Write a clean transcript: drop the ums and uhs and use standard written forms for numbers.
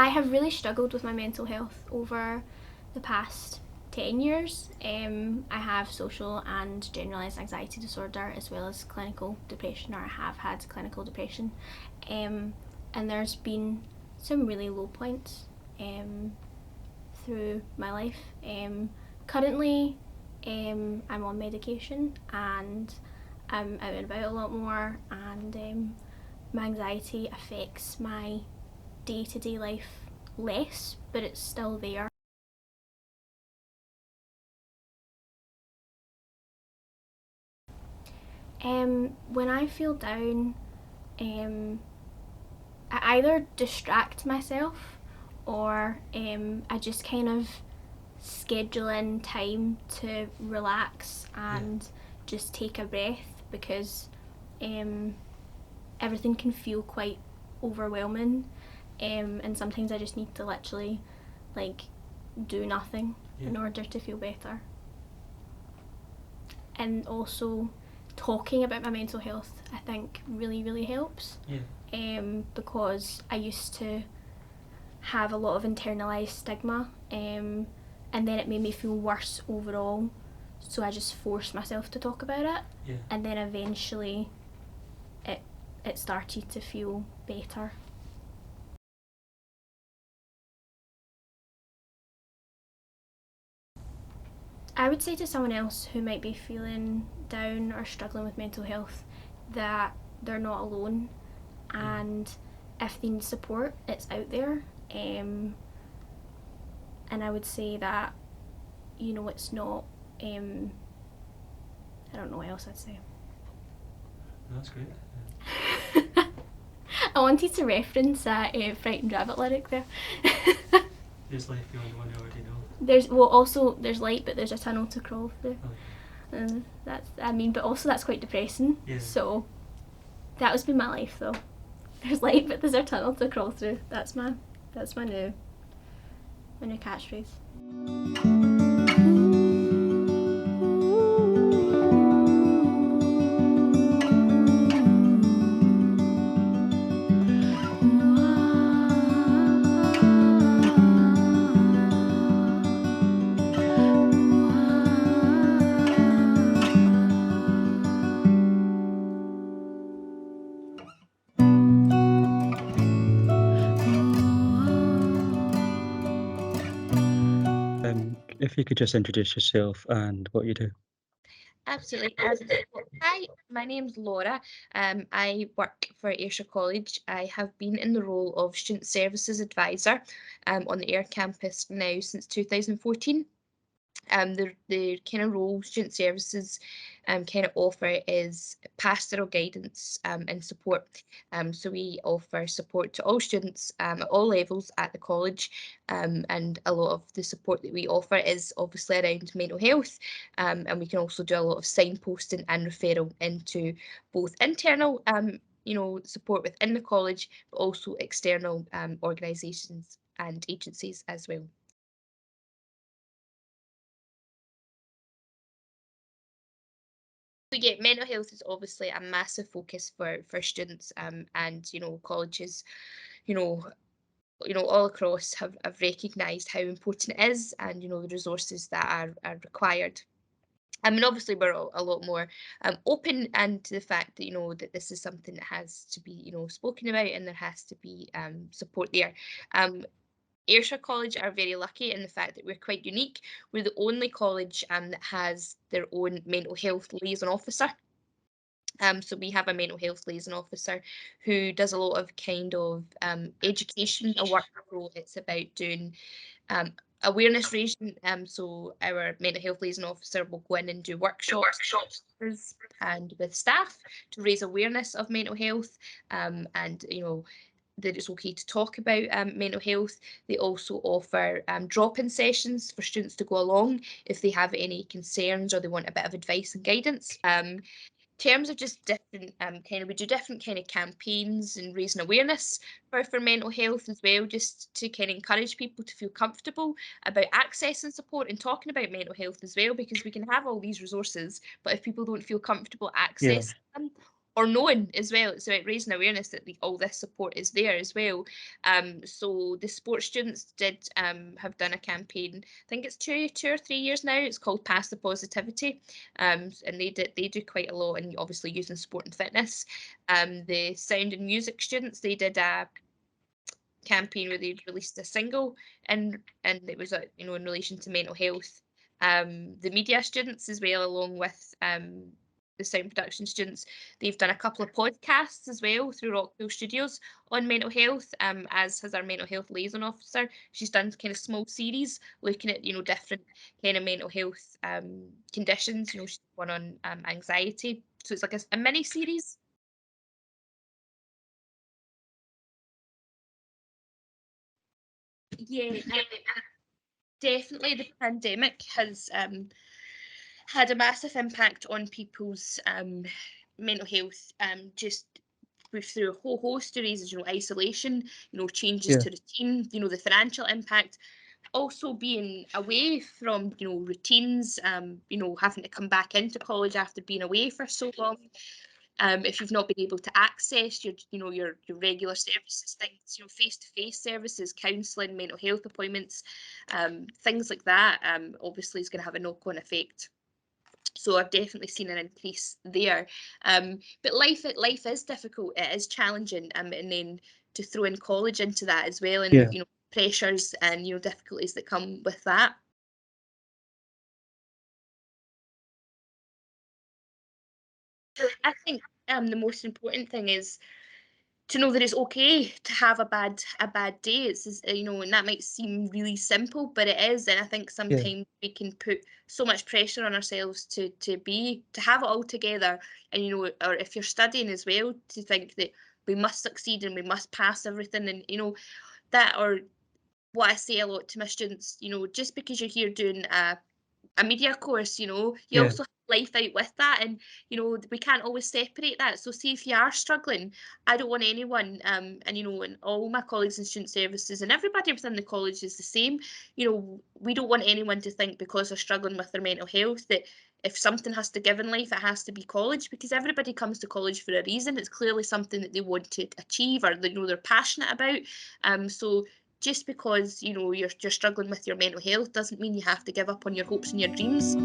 I have really struggled with my mental health over the past 10 years. I have social and generalised anxiety disorder as well as clinical depression, or I have had clinical depression. And there's been some really low points through my life. Currently, I'm on medication and I'm out and about a lot more, and my anxiety affects my day-to-day life less, but it's still there. When I feel down, I either distract myself or I just kind of schedule in time to relax and just take a breath, because everything can feel quite overwhelming, and sometimes I just need to literally like do nothing in order to feel better. And also talking about my mental health, I think, really helps. Because I used to have a lot of internalised stigma, and then it made me feel worse overall. So I just forced myself to talk about it, and then eventually it started to feel better. I would say to someone else who might be feeling down or struggling with mental health that they're not alone, and if they need support, it's out there. And I would say that, it's not. I don't know what else I'd say. That's great. I wanted to reference that Frightened Rabbit lyric there. There's life beyond the one you already know. There's light, but there's a tunnel to crawl through. And but also that's quite depressing. So that has been my life, though. There's light, but there's a tunnel to crawl through. That's my new catchphrase. If you could just introduce yourself and what you do. Absolutely. Hi, my name's Laura. I work for Ayrshire College. I have been in the role of Student Services Advisor on the Ayr campus now since 2014. The kind of role Student Services kind of offer is pastoral guidance and support. So we offer support to all students at all levels at the college, and a lot of the support that we offer is obviously around mental health, and we can also do a lot of signposting and referral into both internal support within the college, but also external organisations and agencies as well. So yeah, mental health is obviously a massive focus for students, and colleges, you know, all across have recognised how important it is, and the resources that are required. I mean, obviously, we're a lot more open and to the fact that that this is something that has to be spoken about, and there has to be support there. Ayrshire College are very lucky in the fact that we're quite unique. We're the only college that has their own mental health liaison officer. So we have a mental health liaison officer who does a lot of kind of education, a work role. It's about doing awareness raising. So our mental health liaison officer will go in and do workshops and with staff to raise awareness of mental health, and that it's okay to talk about mental health. They also offer drop-in sessions for students to go along if they have any concerns or they want a bit of advice and guidance. Terms of just different we do different kind of campaigns and raising awareness for mental health as well, just to kind of encourage people to feel comfortable about accessing support and talking about mental health as well, because we can have all these resources, but if people don't feel comfortable accessing them, or knowing as well. It's about raising awareness that all this support is there as well. So the sports students did have done a campaign. I think it's two or 3 years now. It's called Pass the Positivity, and they do quite a lot, and obviously using sport and fitness. The sound and music students, they did a campaign where they released a single, and it was in relation to mental health. The media students as well, along with the sound production students, they've done a couple of podcasts as well through Rockville Studios on mental health, as has our mental health liaison officer. She's done kind of small series looking at different kind of mental health conditions. She's one on anxiety, so it's like a mini series. Yeah, definitely the pandemic has had a massive impact on people's mental health, just through a whole host of reasons, isolation, changes to routine, the financial impact, also being away from, routines, having to come back into college after being away for so long. If you've not been able to access your regular services, things, face-to-face services, counselling, mental health appointments, things like that, obviously is going to have a knock-on effect. So I've definitely seen an increase there. But life is difficult. It is challenging, and then to throw in college into that as well, and pressures and difficulties that come with that. I think the most important thing is to know that it's okay to have a bad day. It's and that might seem really simple, but it is. And I think sometimes we can put so much pressure on ourselves to have it all together, and or if you're studying as well, to think that we must succeed and we must pass everything, and that, or what I say a lot to my students, just because you're here doing a media course, you also have life out with that, and we can't always separate that. So see, if you are struggling, I don't want anyone, and and all my colleagues in student services and everybody within the college is the same. We don't want anyone to think because they're struggling with their mental health that if something has to give in life, it has to be college, because everybody comes to college for a reason. It's clearly something that they want to achieve, or they're passionate about. So just because you're struggling with your mental health doesn't mean you have to give up on your hopes and your dreams.